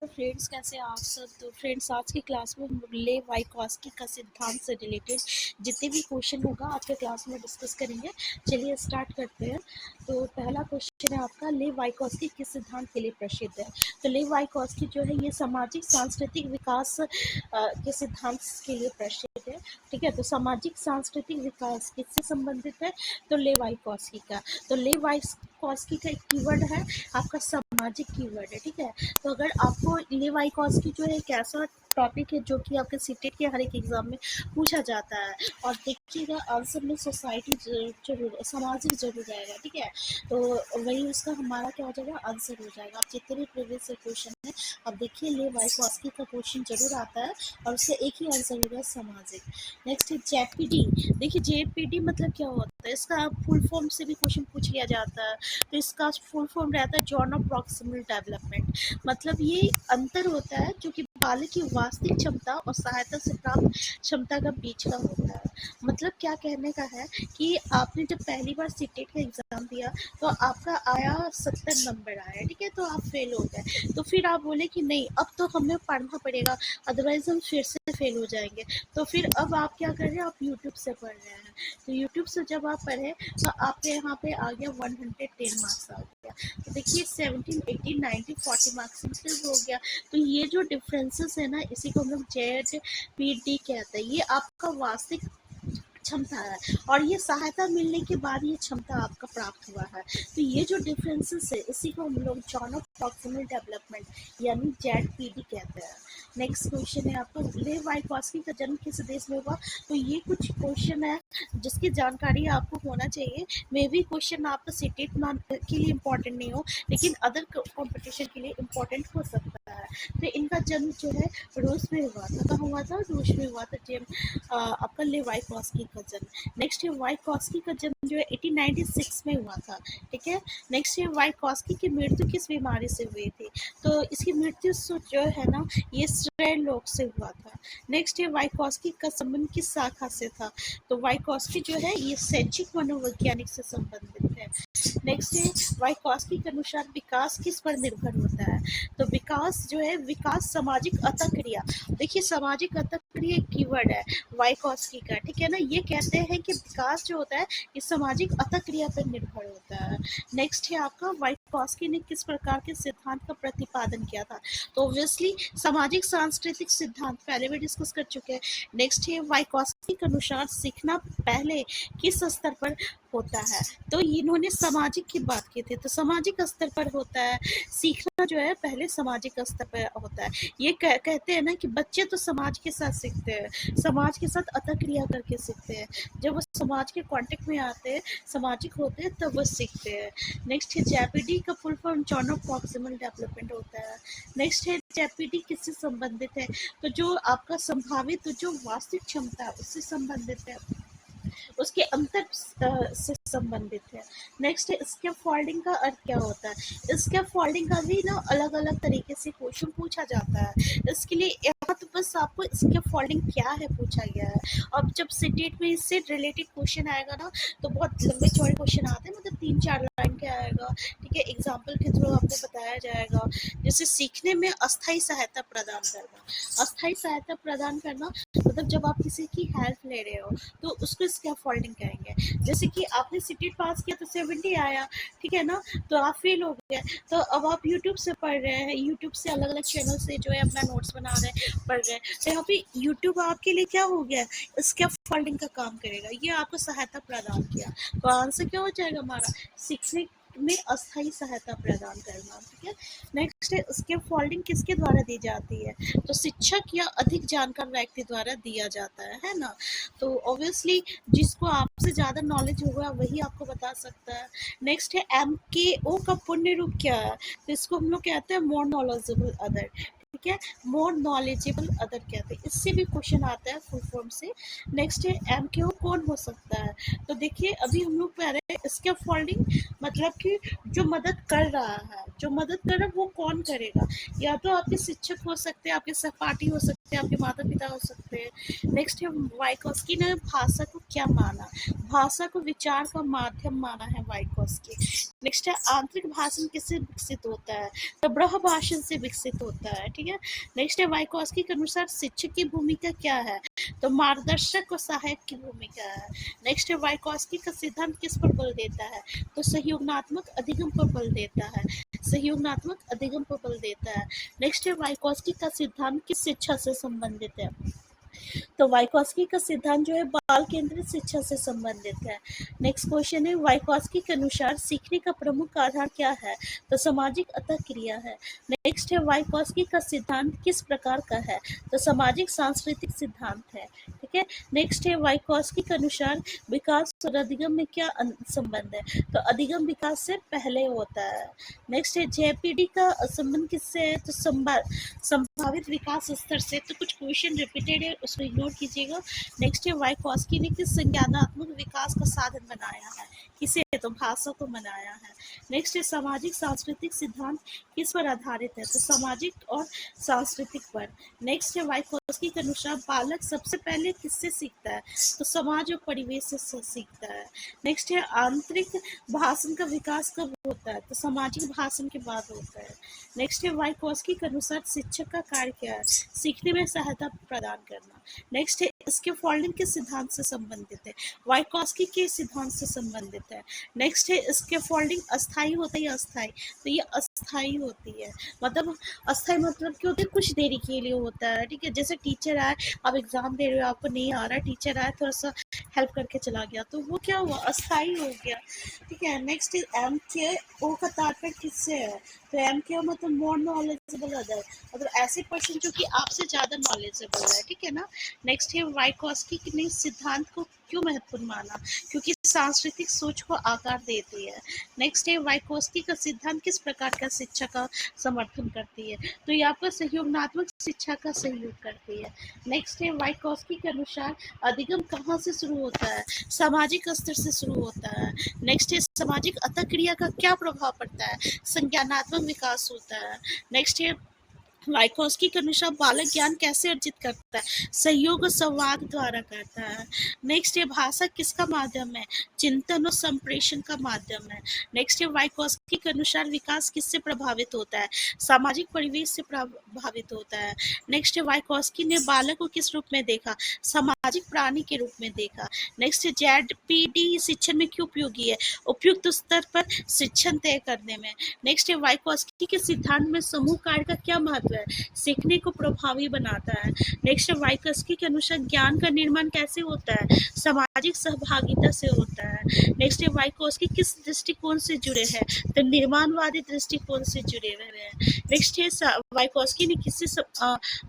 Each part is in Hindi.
तो फ्रेंड्स, कैसे हैं आप सब। तो फ्रेंड्स, आज की क्लास में हम ले वाइकॉस्की का सिद्धांत से रिलेटेड जितने भी क्वेश्चन होगा आज के क्लास में डिस्कस करेंगे। चलिए स्टार्ट करते हैं। तो पहला क्वेश्चन है आपका, ले वाइकॉस्की किस सिद्धांत के लिए प्रसिद्ध है। तो ले वाइकॉस्की जो है ये सामाजिक सांस्कृतिक विकास के सिद्धांत के लिए प्रसिद्ध है। ठीक है, तो सामाजिक सांस्कृतिक विकास किससे संबंधित है, तो ले वाइकॉस्की का। तो ले वाइकॉस्की का एक कीवर्ड है आपका सामाजिक कीवर्ड है। ठीक है, तो अगर आपको ले वाइकॉस्की जो है एक ऐसा टॉपिक है जो कि आपके सीटेट के हर एक एग्जाम में पूछा जाता है, और देखिएगा आंसर में सोसाइटी जरूर, सामाजिक जरूर आएगा। ठीक है, तो वही उसका हमारा क्या हो जाएगा, आंसर हो जाएगा। आप जितने भी प्रीवियस क्वेश्चन है अब देखिए, ले वाइकॉस्की का क्वेश्चन जरूर आता है और उसका एक ही आंसर होगा, सामाजिक। नेक्स्ट है जेपीडी। देखिए जेपीडी मतलब क्या होता है, इसका फुल फॉर्म से भी क्वेश्चन पूछ लिया जाता है। तो इसका फुल फॉर्म रहता है जॉन ऑफ प्रॉक्सिमल डेवलपमेंट। मतलब ये अंतर होता है जो कि बालक की वास्तविक क्षमता और सहायता से प्राप्त क्षमता का बीच का होता है। मतलब क्या कहने का है कि आपने जब पहली बार सीटेट का एग्जाम दिया तो आपका आया 70 नंबर आया, ठीक है, तो आप फेल हो गए। तो फिर आप बोले कि नहीं, अब तो हमें पढ़ना पड़ेगा, अदरवाइज हम फिर से फेल हो जाएंगे। तो फिर अब आप क्या कर रहे हैं, आप यूट्यूब से पढ़ रहे हैं। तो यूट्यूब से जब आप पढ़े तो आपके यहाँ पे आ गया 110 मार्क्स आ गया। तो देखिए 17, 18, 19, 40 मार्क्स हो गया। तो ये जो डिफरेंसेस है ना, इसी को हम लोग जेपीडी कहते हैं। ये आपका वास्तविक क्षमता है और ये सहायता मिलने के बाद ये क्षमता आपका प्राप्त हुआ है। तो ये जो डिफरेंसेस है इसी को हम लोग जॉन ऑफ प्रॉक्सिमल डेवलपमेंट यानी जेपीडी कहते हैं। नेक्स्ट क्वेश्चन है आपका, ले वाइकॉस्की का जन्म किस देश में हुआ। तो ये कुछ क्वेश्चन है जिसकी जानकारी आपको होना चाहिए। मे बी क्वेश्चन आपका सीटेट के लिए इम्पोर्टेंट नहीं हो, लेकिन अदर कॉम्पिटिशन के लिए इम्पोर्टेंट हो सकता है। तो इनका जन्म जो है रूस में हुआ था। कहाँ हुआ था, रूस में हुआ था आपका ले वाइकॉस्की का जन्म। नेक्स्ट है वाइकॉस्की का जन्म जो है 1896 में हुआ था। ठीक है, नेक्स्ट है वाइकॉस्की की मृत्यु किस बीमारी से हुई थी। तो इसकी मृत्यु जो है ना, ये श्रेय रोग से हुआ था। नेक्स्ट है वाइकॉस्की का संबंध किस शाखा से था। तो वाइकॉस्की जो है ये शैक्षिक मनोवैज्ञानिक से संबंधित है। नेक्स्ट है वाइकॉस्की के अनुसार विकास किस पर निर्भर होता है। तो विकास जो है, विकास सामाजिक अतःक्रिया। देखिए सामाजिक अतःक्रिया एक कीवर्ड है वाइकॉस्की का। ठीक है ना, ये कहते हैं कि विकास जो होता है ये सामाजिक अतःक्रिया पर निर्भर होता है। नेक्स्ट है आपका, वाइकॉस्की ने किस प्रकार के सिद्धांत का प्रतिपादन किया था। तो ऑब्वियसली सामाजिक सांस्कृतिक सिद्धांत पहले भी डिस्कस कर चुके हैं। नेक्स्ट है वाइकॉस्की के अनुसार सीखना पहले किस स्तर पर होता है। तो इन्होंने सामाजिक की बात की थी, तो सामाजिक स्तर पर होता है सीखना जो है, पहले सामाजिक स्तर पर होता है। ये कहते हैं ना कि बच्चे तो समाज के साथ सीखते हैं, समाज के साथ अतःक्रिया करके सीखते हैं। जब वो समाज के कांटेक्ट में आते हैं, सामाजिक होते हैं, तब वो सीखते हैं। नेक्स्ट है जेपीडी का full form John of proximal development होता है। नेक्स्ट है जेपीडी किससे संबंधित है। तो जो आपका संभावित जो वास्तविक क्षमता है उससे संबंधित है, उसके अंतर से संबंधित है। नेक्स्ट है स्कैफोल्डिंग का अर्थ क्या होता है। स्कैफोल्डिंग का भी ना अलग अलग तरीके से क्वेश्चन पूछा जाता है। इसके लिए यहाँ तो बस आपको स्कैफोल्डिंग क्या है पूछा गया है। अब जब सीटेट में इससे रिलेटेड क्वेश्चन आएगा ना, तो बहुत लंबे चौड़े क्वेश्चन आते हैं, मतलब 3-4 लाइन के आएगा। ठीक है, एग्जाम्पल के थ्रू आपको बताया जाएगा। जैसे सीखने में अस्थायी सहायता प्रदान करना। अस्थायी सहायता प्रदान करना मतलब जब आप किसी की हेल्प ले रहे हो तो उसको स्कैफोल्डिंग कहेंगे। जैसे कि आपने सीटेट पास किया तो 70 आया, ठीक है ना, तो आप फेल हो गए। तो अब आप यूट्यूब से पढ़ रहे हैं, यूट्यूब से अलग अलग चैनल से जो है अपना नोट्स बना रहे हैं, पढ़ रहे हैं। तो यहाँ पे यूट्यूब आपके लिए क्या हो गया, स्कैफोल्डिंग का काम करेगा। ये आपको सहायता प्रदान किया, तो आंसर क्या हो जाएगा हमारा, सीखने में अस्थायी सहायता प्रदान करना। ठीक है, नेक्स्ट है स्कैफोल्डिंग किसके द्वारा दी जाती है। तो शिक्षक या अधिक जानकार व्यक्ति द्वारा दिया जाता है ना। तो ऑब्वियसली जिसको आपसे ज़्यादा नॉलेज होगा वही आपको बता सकता है। नेक्स्ट है MKO का पूर्ण रूप क्या है। तो इसको हम लोग कहते हैं मोर नॉलेजेबल अदर। ठीक है, मोर नॉलेजेबल अदर कहते हैं, इससे भी क्वेश्चन आता है फुल फॉर्म से। नेक्स्ट है MKO कौन हो सकता है। तो देखिए अभी हम लोग कह रहे हैं स्कैफोल्डिंग मतलब कि जो मदद कर रहा है, जो मदद कर रहा है वो कौन करेगा। या तो आपके शिक्षक हो सकते हैं, आपके सहपाठी हो सकते हैं, आपके माता पिता हो सकते हैं। नेक्स्ट है वाइकॉस्की ने भाषा को क्या माना? भाषा को विचार का माध्यम माना है वाइकोस्की। नेक्स्ट है आंतरिक भाषण किससे विकसित होता है? तो ब्रह भाषण से विकसित होता है, ठीक है। नेक्स्ट है वाइकोस्की के अनुसार शिक्षक की भूमिका क्या है? तो मार्गदर्शक और सहायक की भूमिका है। नेक्स्ट है वाइकोस्की का सिद्धांत किस पर बल देता है? तो सहयोगात्मक अधिगम पर बल देता है। सहयोगात्मक अधिगम पर बल देता है। नेक्स्ट है वाइकोस्की का सिद्धांत किस शिक्षा से संबंधित है? तो वाइकोस्की का सिद्धांत जो है बाल केंद्रित शिक्षा से संबंधित है। नेक्स्ट क्वेश्चन है वाइकोस्की के अनुसार सीखने का प्रमुख आधार क्या है? तो सामाजिक अंतःक्रिया है। नेक्स्ट है वाइकोस्की का सिद्धांत किस प्रकार का है? तो सामाजिक सांस्कृतिक सिद्धांत है, ठीक है। नेक्स्ट है वाइकोस्की के अनुसार विकास और अधिगम में क्या संबंध है? तो अधिगम विकास से पहले होता है। नेक्स्ट है जेपीडी का संबंध किससे है? तो संभावित विकास स्तर से। तो कुछ क्वेश्चन रिपीटेड है, उसको इग्नोर कीजिएगा। नेक्स्ट है वाइकोस्की ने किस संज्ञानात्मक विकास का साधन बनाया है? किसे? तो भाषा को बनाया है। नेक्स्ट है सामाजिक सांस्कृतिक सिद्धांत किस पर आधारित है? तो सामाजिक और सांस्कृतिक पर। नेक्स्ट है वाइकोस्की के अनुसार बालक सबसे पहले किससे सीखता है? तो समाज और परिवेश से सीखता है। नेक्स्ट है आंतरिक भाषण का विकास कब होता है? तो सामाजिक भाषण के बाद होता है। नेक्स्ट है वाइकोस्की के अनुसार शिक्षक का कार्य क्या है? सीखने में सहायता प्रदान करना। नेक्स्ट है स्कैफोल्डिंग के सिद्धांत से संबंधित है? वाइकोस्की के सिद्धांत से संबंधित है। नेक्स्ट है स्कैफोल्डिंग अस्थायी होता है या अस्थायी? तो ये अस्थायी होती है। मतलब अस्थायी मतलब क्या होता है? कुछ देरी के लिए होता है, ठीक है। जैसे टीचर आए, आप एग्जाम दे रहे हो, आपको नहीं आ रहा, टीचर आए थोड़ा सा हेल्प करके चला गया, तो वो क्या हुआ? अस्थायी हो गया, ठीक है। नेक्स्ट एम के ओ का तात्पर्य किससे है? तो एम के ओ मतलब मोर नॉलेजेबल अदर, मतलब ऐसे पर्सन जो कि आपसे ज़्यादा नॉलेजेबल है, ठीक है ना। नेक्स्ट है वाइकोस्की ने सिद्धांत को क्यों महत्वपूर्ण माना? क्योंकि सांस्कृतिक सोच को आकार देती है। नेक्स्ट है वाइकोस्की का सिद्धांत किस प्रकार का शिक्षा का समर्थन करती है? तो ये आपका सहयोगात्मक शिक्षा का सहयोग करती है। नेक्स्ट है वाइकोस्की के अनुसार अधिगम कहाँ से शुरू होता है? सामाजिक स्तर से शुरू होता है। नेक्स्ट है सामाजिक अंतःक्रिया का क्या प्रभाव पड़ता है? संज्ञानात्मक विकास होता है। नेक्स्ट है वाइकोस्की के अनुसार बालक ज्ञान कैसे अर्जित करता है? सहयोग और संवाद द्वारा करता है। नेक्स्ट है भाषा किसका माध्यम है? चिंतन और संप्रेषण का माध्यम है। नेक्स्ट है वाइकोस्की के अनुसार विकास किससे प्रभावित होता है? सामाजिक परिवेश से प्रभावित होता है। नेक्स्ट है वाइकोस्की ने बालक को किस रूप में देखा? सामाजिक प्राणी के रूप में देखा। नेक्स्ट है जेडपीडी शिक्षण में क्यों उपयोगी है? उपयुक्त स्तर पर शिक्षण तय करने में। नेक्स्ट है वाइकोस्की के सिद्धांत में समूह कार्य का क्या महत्व है? सीखने को प्रभावी बनाता है। नेक्स्ट वाइकोस्की के अनुसार ज्ञान का निर्माण कैसे होता है? सामाजिक सहभागिता से होता है। नेक्स्ट वाइकोस्की किस दृष्टिकोण से जुड़े हैं? तो निर्माणवादी दृष्टिकोण से जुड़े हुए हैं। नेक्स्ट है वाइकोस्की ने किससे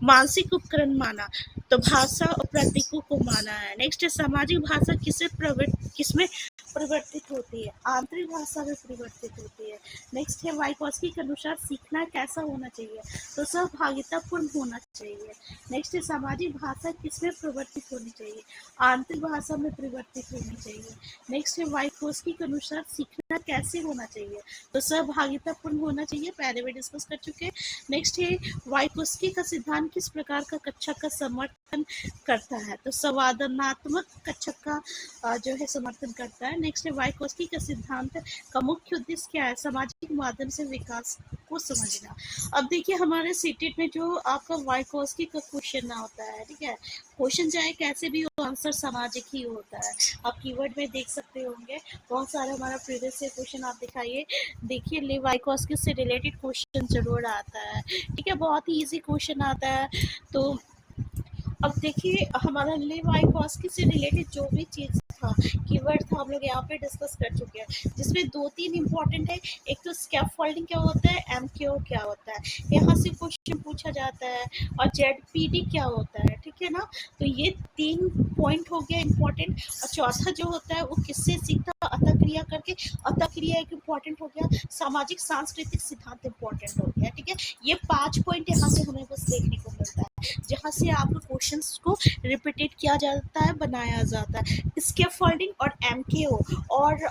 मानसिक उपकरण माना? तो भाषा और प्रतीकों को माना है। नेक्स्ट है सामाजिक भाषा किसमें परिवर्तित होती है? आंतरिक भाषा में परिवर्तित होती है। नेक्स्ट है वाइकोस्की के अनुसार सीखना कैसा होना चाहिए? तो सहभागितापूर्ण होना चाहिए। नेक्स्ट है सामाजिक भाषा किसमें परिवर्तित होनी चाहिए? आंतरिक भाषा में परिवर्तित होनी चाहिए। नेक्स्ट है वाइकोस्की के अनुसार सीखना कैसे होना चाहिए? तो सहभागितापूर्ण होना चाहिए, पहले भी डिस्कस कर चुके हैं। नेक्स्ट है वाइकोस्की का सिद्धांत किस प्रकार का कक्षा का समर्थन करता है? तो संवादनात्मक कक्षा का जो है समर्थन करता है। नेक्स्ट है वाइकोस्की का सिद्धांत का मुख्य उद्देश्य क्या है? सामाजिक माध्यम से विकास को समझना। अब देखिए हमारे सीटेट में जो आपका वाइकोस्की का क्वेश्चन ना होता है, ठीक है, क्वेश्चन चाहे कैसे भी हो, आंसर सामाजिक ही होता है। आप कीवर्ड में देख सकते होंगे, बहुत सारे हमारा प्रीवियस क्वेश्चन आप दिखाइए, देखिए ले वाइकोस्की से रिलेटेड क्वेश्चन जरूर आता है, ठीक है, बहुत ही ईजी क्वेश्चन आता है। तो अब देखिए हमारा ले वाइकोस्की से रिलेटेड जो भी चीज़ था, कीवर्ड था, हम लोग यहाँ पे डिस्कस कर चुके हैं, जिसमें 2-3 इंपॉर्टेंट है। एक तो स्कैफोल्डिंग क्या होता है, एमकेओ क्या होता है, यहाँ से क्वेश्चन पूछा जाता है, और जेडपीडी क्या होता है, ठीक है ना। तो ये 3 पॉइंट हो गया इंपॉर्टेंट। और चौथा जो होता है वो किससे सीखता है? अतःक्रिया करके। अतःक्रिया एक इम्पॉर्टेंट हो गया, सामाजिक सांस्कृतिक सिद्धांत इम्पॉर्टेंट हो गया, ठीक है। ये 5 पॉइंट यहाँ से हमें बस देखने को मिलता है, जहाँ से आपको क्वेश्चंस को रिपीटेड किया जाता है, बनाया जाता है। स्कैफोल्डिंग और एमकेओ और